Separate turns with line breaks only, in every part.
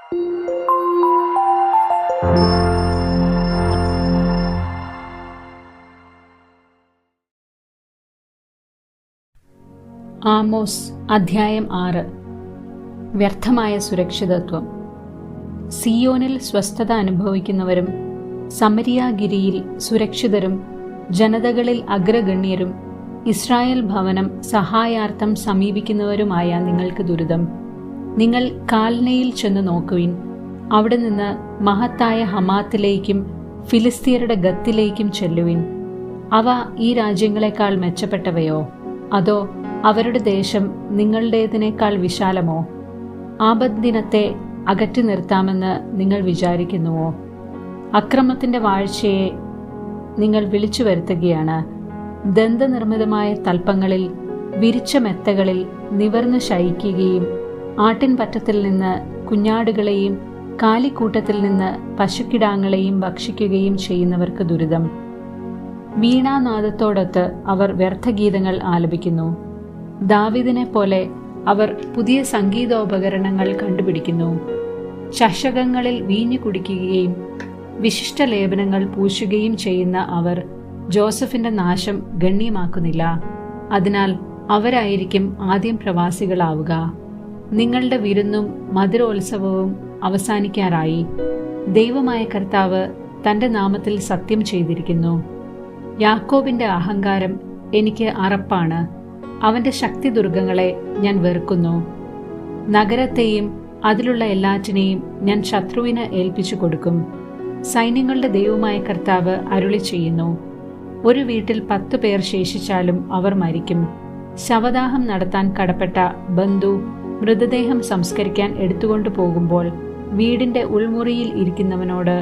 Amos അധ്യായം 6. വ്യർത്ഥമായ സുരക്ഷിതത്വം. സിയോനിൽ സ്വസ്ഥത അനുഭവിക്കുന്നവരും സമരിയാഗിരിയിൽ സുരക്ഷിതരും ജനതകളിൽ അഗ്രഗണ്യരും ഇസ്രായേൽ ഭവനം സഹായാർത്ഥം സമീപിക്കുന്നവരുമായ നിങ്ങൾക്ക് ദുരിതം. നിങ്ങൾ കാൽനയിൽ ചെന്ന് നോക്കുവിൻ. അവിടെ നിന്ന് മഹത്തായ ഹമാത്തിലേക്കും ഫിലിസ്തീയരുടെ ഗത്തിലേക്കും ചെല്ലുവിൻ. അവ ഈ രാജ്യങ്ങളെക്കാൾ മെച്ചപ്പെട്ടവയോ? അതോ അവരുടെ ദേശം നിങ്ങളുടേതിനേക്കാൾ വിശാലമോ? ആപദ്ദിനത്തെ അകറ്റി നിർത്താമെന്ന് നിങ്ങൾ വിചാരിക്കുന്നുവോ? അക്രമത്തിന്റെ വാഴ്ചയെ നിങ്ങൾ വിളിച്ചു വരുത്തുകയാണ്. ദന്തനിർമ്മിതമായ തൽപ്പങ്ങളിൽ വിരിച്ച മെത്തകളിൽ നിവർന്നു ശയിക്കുകയും ആട്ടിൻപറ്റത്തിൽ നിന്ന് കുഞ്ഞാടുകളെയും കാലിക്കൂട്ടത്തിൽ നിന്ന് പശുക്കിടാങ്ങളെയും ഭക്ഷിക്കുകയും ചെയ്യുന്നവർക്ക് ദുരിതം. വീണാനാദത്തോടൊത്ത് അവർ വ്യർത്ഥഗീതങ്ങൾ ആലപിക്കുന്നു. ദാവീദിനെ പോലെ അവർ പുതിയ സംഗീതോപകരണങ്ങൾ കണ്ടുപിടിക്കുന്നു. ചഷകങ്ങളിൽ വീഞ്ഞു കുടിക്കുകയും വിശിഷ്ട ലേപനങ്ങൾ പൂശുകയും ചെയ്യുന്ന അവർ ജോസഫിന്റെ നാശം ഗണ്യമാക്കുന്നില്ല. അതിനാൽ അവരായിരിക്കും ആദ്യം പ്രവാസികളാവുക. നിങ്ങളുടെ വിരുന്നും മധുരോത്സവവും അവസാനിക്കാറായി. ദൈവമായ കർത്താവ് തന്റെ നാമത്തിൽ സത്യം ചെയ്തിരിക്കുന്നു. യാക്കോബിന്റെ അഹങ്കാരം എനിക്ക് അറപ്പാണ്. അവന്റെ ശക്തിദുർഗങ്ങളെ ഞാൻ വെറുക്കുന്നു. നഗരത്തെയും അതിലുള്ള എല്ലാറ്റിനെയും ഞാൻ ശത്രുവിന് ഏൽപ്പിച്ചു കൊടുക്കും. സൈന്യങ്ങളുടെ ദൈവമായ കർത്താവ് അരുളി ചെയ്യുന്നു. ഒരു വീട്ടിൽ 10 പേർ ശേഷിച്ചാലും അവർ മരിക്കും. ശവദാഹം നടത്താൻ കടപ്പെട്ട ബന്ധു മൃതദേഹം സംസ്കരിക്കാൻ എടുത്തുകൊണ്ടു പോകുമ്പോൾ വീടിന്റെ ഉൾമുറിയിൽ ഇരിക്കുന്നവനോട്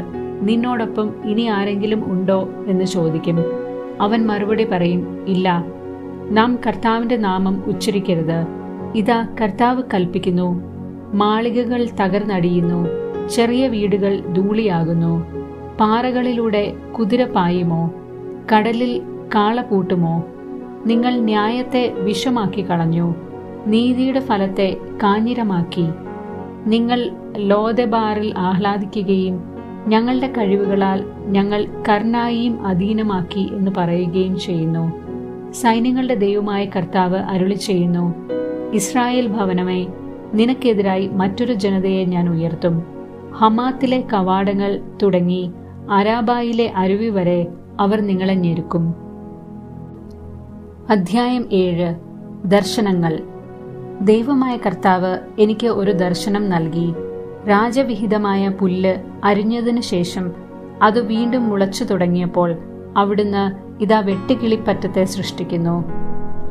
നിന്നോടൊപ്പം ഇനി ആരെങ്കിലും ഉണ്ടോ എന്ന് ചോദിക്കും. അവൻ മറുപടി പറയും, ഇല്ല, നാം കർത്താവിന്റെ നാമം ഉച്ചരിക്കരുത്. ഇതാ കർത്താവ് കൽപ്പിക്കുന്നു. മാളികകൾ തകർന്നടിയുന്നു, ചെറിയ വീടുകൾ ധൂളിയാകുന്നു. പാറകളിലൂടെ കുതിര പായുമോ? കടലിൽ കാള പൂട്ടുമോ? നിങ്ങൾ ന്യായത്തെ വിഷമാക്കി കളഞ്ഞു, നീതിയുടെ ഫലത്തെ കാഞ്ഞിരമാക്കി. നിങ്ങൾ ലോദെബാറിൽ ആഹ്ലാദിക്കുകയും ഞങ്ങളുടെ കഴിവുകളാൽ ഞങ്ങൾ കർണായിയും അധീനമാക്കി എന്ന് പറയുകയും ചെയ്യുന്നു. സൈന്യങ്ങളുടെ ദൈവമായ കർത്താവ് അരുളി ചെയ്യുന്നു. ഇസ്രായേൽ ഭവനമേ, നിനക്കെതിരായി മറ്റൊരു ജനതയെ ഞാൻ ഉയർത്തും. ഹമാത്തിലെ കവാടങ്ങൾ തുടങ്ങി അരാബായിലെ അരുവി വരെ അവർ നിങ്ങളെ ഞെരുക്കും. അധ്യായം 7. ദർശനങ്ങൾ. ദൈവമായ കർത്താവ് എനിക്ക് ഒരു ദർശനം നൽകി. രാജവിഹിതമായ പുല്ല് അരിഞ്ഞതിനു ശേഷം അത് വീണ്ടും മുളച്ചു തുടങ്ങിയപ്പോൾ അവിടുന്ന് ഇതാ വെട്ടുകിളിപ്പറ്റത്തെ സൃഷ്ടിക്കുന്നു.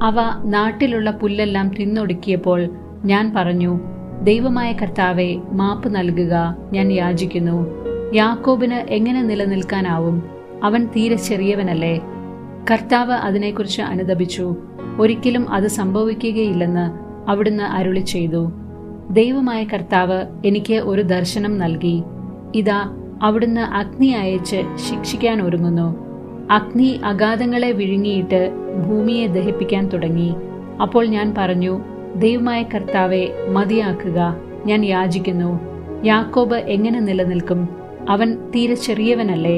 അവ നാട്ടിലുള്ള പുല്ലെല്ലാം തിന്നൊടുക്കിയപ്പോൾ ഞാൻ പറഞ്ഞു, ദൈവമായ കർത്താവെ, മാപ്പ് നൽകുക, ഞാൻ യാചിക്കുന്നു. യാക്കോബിന് എങ്ങനെ നിലനിൽക്കാനാവും? അവൻ തീരെ ചെറിയവനല്ലേ? കർത്താവ് അതിനെക്കുറിച്ച് അനുതപിച്ചു. ഒരിക്കലും അത് സംഭവിക്കുകയില്ലെന്ന് അവിടുന്ന് അരുളി ചെയ്തു. ദൈവമായ കർത്താവ് എനിക്ക് ഒരു ദർശനം നൽകി. ഇതാ അവിടുന്ന് അഗ്നി അയച്ച് ശിക്ഷിക്കാൻ ഒരുങ്ങുന്നു. അഗ്നി അഗാധങ്ങളെ വിഴുങ്ങിയിട്ട് ഭൂമിയെ ദഹിപ്പിക്കാൻ തുടങ്ങി. അപ്പോൾ ഞാൻ പറഞ്ഞു, ദൈവമായ കർത്താവെ, മതിയാക്കുക, ഞാൻ യാചിക്കുന്നു. യാക്കോബ് എങ്ങനെ നിലനിൽക്കും? അവൻ തീരെ ചെറിയവനല്ലേ?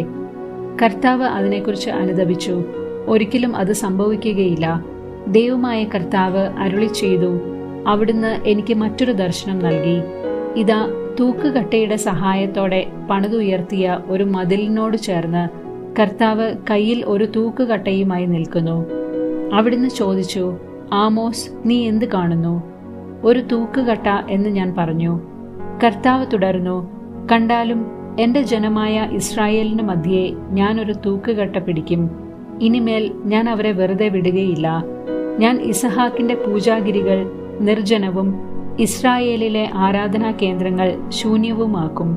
കർത്താവ് അതിനെക്കുറിച്ച് അനുതപിച്ചു. ഒരിക്കലും അത് സംഭവിക്കുകയില്ല. ദൈവമായ കർത്താവ് അരുളി ചെയ്തു. അവിടുന്ന് എനിക്ക് മറ്റൊരു ദർശനം നൽകി. ഇതാ തൂക്കുകട്ടയുടെ സഹായത്തോടെ പണിതുയർത്തിയ ഒരു മതിലിനോട് ചേർന്ന് കർത്താവ് കയ്യിൽ ഒരു തൂക്കുകട്ടയുമായി നിൽക്കുന്നു. അവിടുന്ന് ചോദിച്ചു, ആമോസ്, നീ എന്ത് കാണുന്നു? ഒരു തൂക്കുകട്ട എന്ന് ഞാൻ പറഞ്ഞു. കർത്താവ് തുടർന്നു, കണ്ടാലും എന്റെ ജനമായ ഇസ്രായേലിന് മധ്യേ ഞാനൊരു തൂക്കുകട്ട പിടിക്കും. ഇനിമേൽ ഞാൻ അവരെ വെറുതെ വിടുകയില്ല. ഞാൻ ഇസഹാക്കിന്റെ പൂജാഗിരികൾ നിർജ്ജനവും ഇസ്രായേലിലെ ആരാധനാ കേന്ദ്രങ്ങൾ ശൂന്യവുമാക്കും.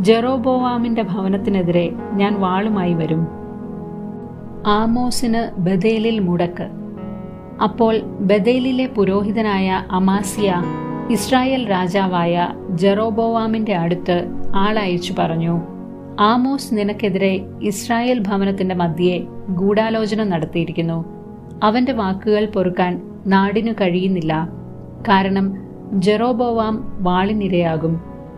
ജെറോബോവാമിന്റെ ഭവനത്തിനെതിരെ ഞാൻ വാളുമായി വരും. ആമോസിന് ബഥേലിൽ മുടക്ക്. അപ്പോൾ ബഥേലിലെ പുരോഹിതനായ അമാസ്യ ഇസ്രായേൽ രാജാവായ ജെറോബോവാമിന്റെ അടുത്ത് ആളയച്ചു പറഞ്ഞു, ആമോസ് നിനക്കെതിരെ ഇസ്രായേൽ ഭവനത്തിന്റെ മധ്യേ ഗൂഢാലോചന നടത്തിയിരിക്കുന്നു. അവന്റെ വാക്കുകൾ പൊറുക്കാൻ നാടിനു കഴിയുന്നില്ല. കാരണം ജെറോബോവാം വാളിനിരയാകും.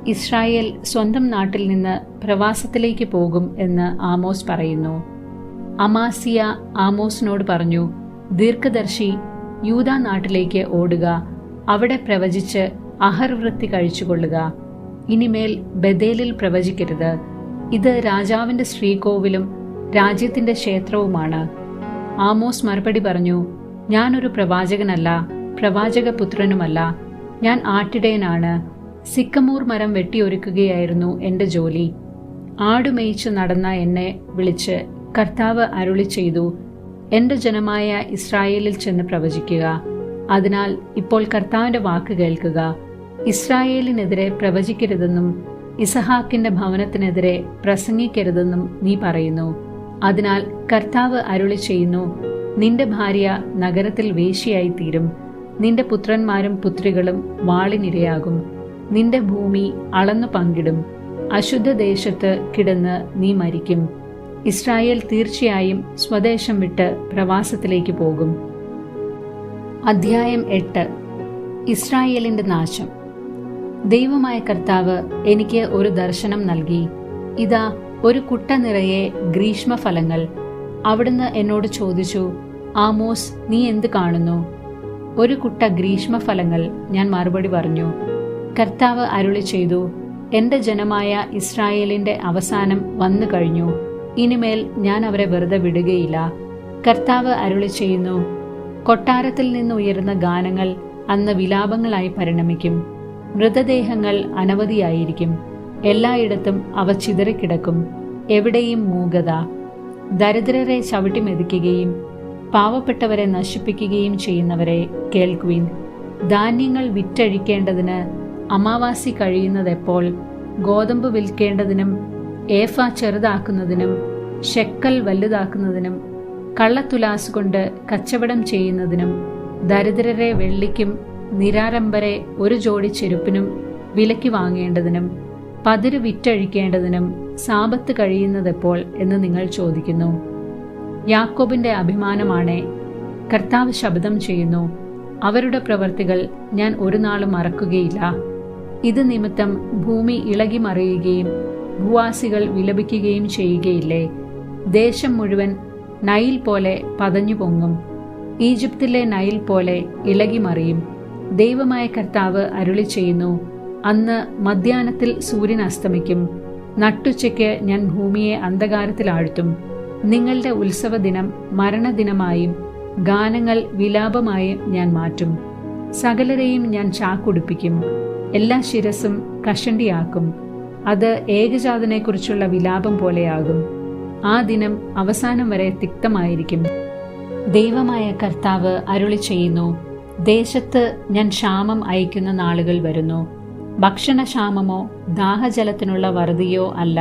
ഇസ്രായേൽ സ്വന്തം നാട്ടിൽ നിന്ന് പ്രവാസത്തിലേക്ക് പോകും എന്ന് ആമോസ് പറയുന്നു. അമാസിയ ആമോസിനോട് പറഞ്ഞു, ദീർഘദർശി, യൂദാ നാട്ടിലേക്ക് ഓടുക, അവിടെ പ്രവചിച്ച് അഹർവൃത്തി കഴിച്ചുകൊള്ളുക. ഇനിമേൽ ബഥേലിൽ പ്രവചിക്കരുത്. ഇത് രാജാവിന്റെ ശ്രീകോവിലും രാജ്യത്തിന്റെ ക്ഷേത്രവുമാണ്. ആമോസ് മറുപടി പറഞ്ഞു, ഞാനൊരു പ്രവാചകനല്ല, പ്രവാചകപുത്രനുമല്ല. ഞാൻ ആട്ടിടയനാണ്. സിക്കമൂർ മരം വെട്ടിയൊരുക്കുകയായിരുന്നു എൻ്റെ ജോലി. ആടുമേയിച്ച് നടന്ന എന്നെ വിളിച്ച് കർത്താവ് അരുളി ചെയ്തു, എൻ്റെ ജനമായ ഇസ്രായേലിൽ ചെന്ന് പ്രവചിക്കുക. അതിനാൽ ഇപ്പോൾ കർത്താവിന്റെ വാക്ക് കേൾക്കുക. ഇസ്രായേലിനെതിരെ പ്രവചിക്കരുതെന്നും ഇസഹാക്കിന്റെ ഭവനത്തിനെതിരെ പ്രസംഗിക്കരുതെന്നും നീ പറയുന്നു. അതിനാൽ കർത്താവ് അരുളി ചെയ്യുന്നു, നിന്റെ ഭാര്യ നഗരത്തിൽ വേശ്യയായി തീരും. നിന്റെ പുത്രന്മാരും പുത്രികളും വാളിനിരയാകും. നിന്റെ ഭൂമി അളന്നു പങ്കിടും. അശുദ്ധ ദേശത്ത് കിടന്ന് നീ മരിക്കും. ഇസ്രായേൽ തീർച്ചയായും സ്വദേശം വിട്ട് പ്രവാസത്തിലേക്ക് പോകും. അധ്യായം 8. ഇസ്രായേലിന്റെ നാശം. ദൈവമായ കർത്താവ് എനിക്ക് ഒരു ദർശനം നൽകി. ഇതാ, ഒരു കുട്ട നിറയെ ഗ്രീഷ്മഫലങ്ങൾ. അവിടുന്ന് എന്നോട് ചോദിച്ചു, ആമോസ്, നീ എന്ത് കാണുന്നു? ഒരു കുട്ട ഗ്രീഷ്മഫലങ്ങൾ, ഞാൻ മറുപടി പറഞ്ഞു. കർത്താവ് അരുളി ചെയ്തു, എൻ്റെ ജനമായ ഇസ്രായേലിന്റെ അവസാനം വന്നു കഴിഞ്ഞു. ഇനിമേൽ ഞാൻ അവരെ വെറുതെ വിടുകയില്ല. കർത്താവ് അരുളി ചെയ്യുന്നു, കൊട്ടാരത്തിൽ നിന്ന് ഉയരുന്ന ഗാനങ്ങൾ അന്ന് വിലാപങ്ങളായി പരിണമിക്കും. മൃതദേഹങ്ങൾ അനവധിയായിരിക്കും. എല്ലായിടത്തും അവ ചിതറിക്കിടക്കും. എവിടെയും മൂകത. ദരിദ്രരെ ചവിട്ടിമെതിക്കുകയും പാവപ്പെട്ടവരെ നശിപ്പിക്കുകയും ചെയ്യുന്നവരെ കേൾക്കുവിൻ. ധാന്യങ്ങൾ വിറ്റഴിക്കേണ്ടതിന് അമാവാസി കഴിയുന്നതെപ്പോൾ? ഗോതമ്പ് വിൽക്കേണ്ടതിനും ഏഫ ചെറുതാക്കുന്നതിനും ഷെക്കൽ വലുതാക്കുന്നതിനും കള്ളത്തുലാസ് കൊണ്ട് കച്ചവടം ചെയ്യുന്നതിനും ദരിദ്രരെ വെള്ളിക്കും നിരാരംഭരെ ഒരു ജോഡി ചെരുപ്പിനും വിലയ്ക്ക് വാങ്ങേണ്ടതിനും പതിര് വിറ്റഴിക്കേണ്ടതിനും സാപത്ത് കഴിയുന്നതെപ്പോൾ എന്ന് നിങ്ങൾ ചോദിക്കുന്നു. യാക്കോബിന്റെ അഭിമാനമാണേ, കർത്താവ് ശബ്ദം ചെയ്യുന്നു, അവരുടെ പ്രവർത്തികൾ ഞാൻ ഒരു നാളും മറക്കുകയില്ല. ഇത് നിമിത്തം ഭൂമി ഇളകി മറിയുകയും ഭൂവാസികൾ വിലപിക്കുകയും ചെയ്യുകയില്ലേ? ദേശം മുഴുവൻ നൈൽ പോലെ പതഞ്ഞു പൊങ്ങും. ഈജിപ്തിലെ നൈൽ പോലെ ഇളകി മറിയും. ദൈവമായ കർത്താവ് അരുളി ചെയ്യുന്നു, അന്ന് മധ്യാഹ്നത്തിൽ സൂര്യൻ അസ്തമിക്കും. നട്ടുച്ചയ്ക്ക് ഞാൻ ഭൂമിയെ അന്ധകാരത്തിൽ ആഴ്ത്തും. നിങ്ങളുടെ ഉത്സവദിനം മരണദിനമായും ഗാനങ്ങൾ വിലാപമായും ഞാൻ മാറ്റും. സകലരെയും ഞാൻ ചാക്കുടുപ്പിക്കും. എല്ലാ ശിരസും കഷണ്ടിയാക്കും. അത് ഏകജാതനെക്കുറിച്ചുള്ള വിലാപം പോലെയാകും. ആ ദിനം അവസാനം വരെ തിക്തമായിരിക്കും. ദൈവമായ കർത്താവ് അരുളി ചെയ്യുന്നു, ദേശത്ത് ഞാൻ ക്ഷാമം അയക്കുന്ന നാളുകൾ വരുന്നു. ഭക്ഷണക്ഷാമമോ ദാഹജലത്തിനുള്ള വറുതിയോ അല്ല,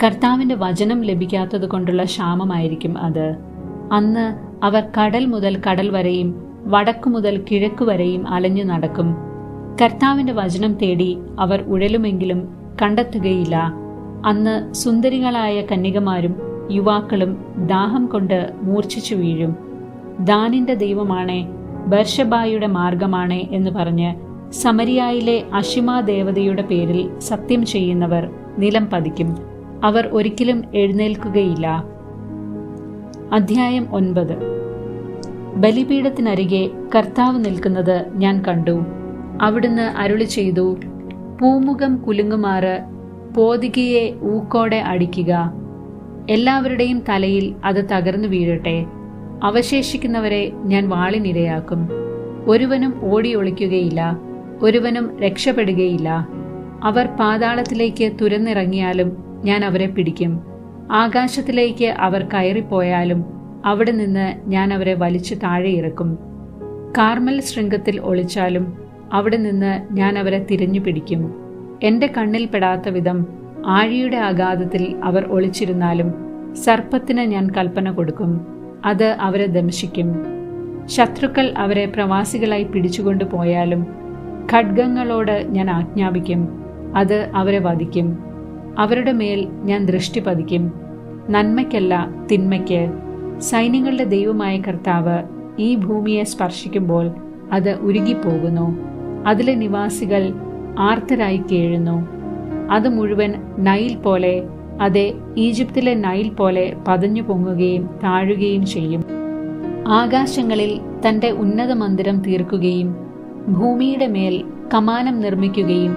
കർത്താവിന്റെ വചനം ലഭിക്കാത്തത് കൊണ്ടുള്ള ക്ഷാമമായിരിക്കും അത്. അന്ന് അവർ കടൽ മുതൽ കടൽ വരെയും വടക്കു മുതൽ കിഴക്കു വരെയും അലഞ്ഞു നടക്കും. കർത്താവിന്റെ വചനം തേടി അവർ ഉഴലുമെങ്കിലും കണ്ടെത്തുകയില്ല. അന്ന് സുന്ദരികളായ കന്യകമാരും യുവാക്കളും ദാഹം കൊണ്ട് മൂർച്ഛിച്ചു വീഴും. ദാനിന്റെ ദൈവമാണേ, ബർഷബായുടെ മാർഗമാണേ എന്ന് പറഞ്ഞ് സമരിയായിലെ അഷിമ ദേവതയുടെ പേരിൽ സത്യം ചെയ്യുന്നവർ നിലം പതിക്കും. അവർ ഒരിക്കലും എഴുന്നേൽക്കുകയില്ല. അധ്യായം 9. ബലിപീഠത്തിനരികെ കർത്താവ് നിൽക്കുന്നത് ഞാൻ കണ്ടു. അവിടുന്ന് അരുളി ചെയ്തു, പൂമുഖം കുലുങ്ങുമാറ് പോതികയെ ഊക്കോടെ അടിക്കുക. എല്ലാവരുടെയും തലയിൽ അത് തകർന്നു വീഴട്ടെ. അവശേഷിക്കുന്നവരെ ഞാൻ വാളിനിരയാക്കും. ഒരുവനും ഓടി ഒളിക്കുകയില്ല, ഒരുവനും രക്ഷപ്പെടുകയില്ല. അവർ പാതാളത്തിലേക്ക് തുരന്നിറങ്ങിയാലും ഞാൻ അവരെ പിടിക്കും. ആകാശത്തിലേക്ക് അവർ കയറിപ്പോയാലും അവിടെ നിന്ന് ഞാൻ അവരെ വലിച്ചു താഴെ ഇറക്കും. കാർമൽ ശൃംഗത്തിൽ ഒളിച്ചാലും അവിടെ നിന്ന് ഞാൻ അവരെ തിരഞ്ഞു പിടിക്കും. എന്റെ കണ്ണിൽ പെടാത്ത വിധം ആഴിയുടെ അഗാധത്തിൽ അവർ ഒളിച്ചിരുന്നാലും സർപ്പത്തിന് ഞാൻ കൽപ്പന കൊടുക്കും. അത് അവരെ ദംശിക്കും. ശത്രുക്കൾ അവരെ പ്രവാസികളായി പിടിച്ചുകൊണ്ടു പോയാലും ഖഡ്ഗങ്ങളോട് ഞാൻ ആജ്ഞാപിക്കും. അത് അവരെ വധിക്കും. അവരുടെ മേൽ ഞാൻ ദൃഷ്ടി പതിക്കും, നന്മയ്ക്കല്ല തിന്മയ്ക്ക്. സൈന്യങ്ങളുടെ ദൈവമായ കർത്താവ് ഈ ഭൂമിയെ സ്പർശിക്കുമ്പോൾ അത് ഉരുകിപ്പോകുന്നു. അതിലെ നിവാസികൾ ആർത്തരായി കേഴുന്നു. അത് മുഴുവൻ നൈൽ പോലെ, അതെ, ഈജിപ്തിലെ നൈൽ പോലെ പതഞ്ഞു പൊങ്ങുകയും താഴുകയും ചെയ്യും. ആകാശങ്ങളിൽ തൻ്റെ ഉന്നത മന്ദിരം തീർക്കുകയും ഭൂമിയുടെ മേൽ കമാനം നിർമ്മിക്കുകയും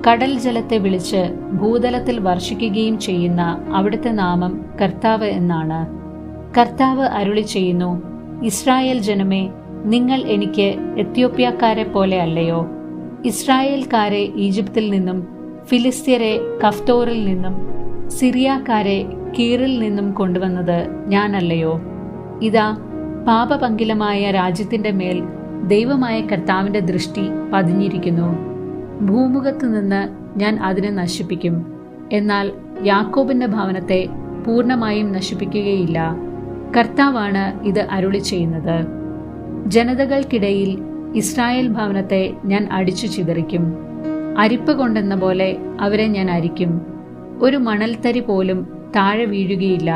കടൽ ജലത്തെ വിളിച്ച് ഭൂതലത്തിൽ വർഷിക്കുകയും ചെയ്യുന്ന അവിടുത്തെ നാമം കർത്താവ് എന്നാണ്. കർത്താവ് അരുളി ചെയ്യുന്നു, ഇസ്രായേൽ ജനമേ, നിങ്ങൾ എനിക്ക് എത്യോപ്യക്കാരെ പോലെ അല്ലയോ? ഇസ്രായേൽക്കാരെ ഈജിപ്തിൽ നിന്നും, ഫിലിസ്ത്യരെ കഫ്തോറിൽ നിന്നും, സിറിയാക്കാരെ കീറിൽ നിന്നും കൊണ്ടുവന്നത് ഞാനല്ലയോ? ഇതാ, പാപപങ്കിലമായ രാജ്യത്തിന്റെ മേൽ ദൈവമായ കർത്താവിന്റെ ദൃഷ്ടി പതിഞ്ഞിരിക്കുന്നു. ഭൂമുഖത്തു നിന്ന് ഞാൻ അതിനെ നശിപ്പിക്കും, എന്നാൽ യാക്കോബിന്റെ ഭവനത്തെ പൂർണ്ണമായും നശിപ്പിക്കുകയില്ല. കർത്താവാണ് ഇത് അരുളി ചെയ്യുന്നത്. ജനതകൾക്കിടയിൽ ഇസ്രായേൽ ഭവനത്തെ ഞാൻ അടിച്ചു ചിതറിക്കും. അരിപ്പ കൊണ്ടെന്ന പോലെ അവരെ ഞാൻ അരിക്കും. ഒരു മണൽത്തരി പോലും താഴെ വീഴുകയില്ല.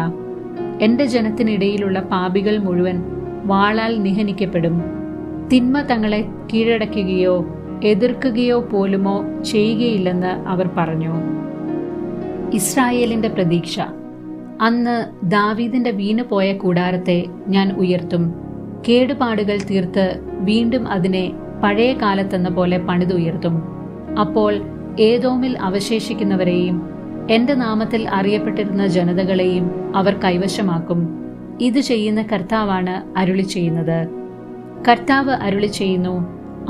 എന്റെ ജനത്തിനിടയിലുള്ള പാപികൾ മുഴുവൻ വാളാൽ നിഹനിക്കപ്പെടും. തിന്മ തങ്ങളെ കീഴടക്കുകയോ എതിർക്കുകയോ പോലുമോ ചെയ്യുകയില്ലെന്ന് അവർ പറഞ്ഞു. ഇസ്രായേലിന്റെ പ്രതീക്ഷ. അന്ന് ദാവീദിന്റെ വീണുപോയ കൂടാരത്തെ ഞാൻ ഉയർത്തും. കേടുപാടുകൾ തീർത്ത് വീണ്ടും അതിനെ പഴയ കാലത്തെന്ന പോലെ പണിതുയർത്തും. അപ്പോൾ ഏദോമിൽ അവശേഷിക്കുന്നവരെയും എന്റെ നാമത്തിൽ അറിയപ്പെട്ടിരുന്ന ജനതകളെയും അവർ കൈവശമാക്കും. ഇത് ചെയ്യുന്ന കർത്താവാണ് അരുളി ചെയ്യുന്നത്. കർത്താവ് അരുളി ചെയ്യുന്നു,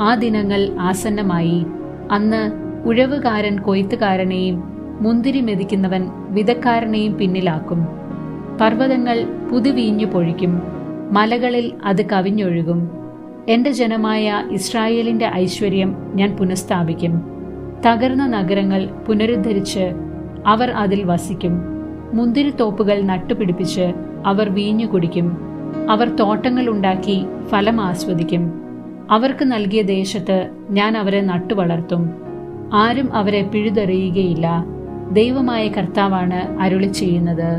ആ ദിനങ്ങൾ ആസന്നമായി. അന്ന് ഉഴവുകാരൻ കൊയ്ത്തുകാരനെയും മുന്തിരി മെതിക്കുന്നവൻ വിതക്കാരനെയും പിന്നിലാക്കും. പർവ്വതങ്ങൾ പുതുവീഞ്ഞു പൊഴിക്കും, മലകളിൽ അത് കവിഞ്ഞൊഴുകും. എന്റെ ജനമായ ഇസ്രായേലിന്റെ ഐശ്വര്യം ഞാൻ പുനഃസ്ഥാപിക്കും. തകർന്ന നഗരങ്ങൾ പുനരുദ്ധരിച്ച് അവർ അതിൽ വസിക്കും. മുന്തിരിത്തോപ്പുകൾ നട്ടുപിടിപ്പിച്ച് അവർ വീഞ്ഞു കുടിക്കും. അവർ തോട്ടങ്ങൾ ഉണ്ടാക്കി ഫലം ആസ്വദിക്കും. അവർക്ക് നൽകിയ ദേശത്ത് ഞാൻ അവരെ നട്ടുവളർത്തും. ആരും അവരെ പിഴുതെറിയുകയില്ല. ദൈവമായ കർത്താവാണ് അരുളി ചെയ്യുന്നത്.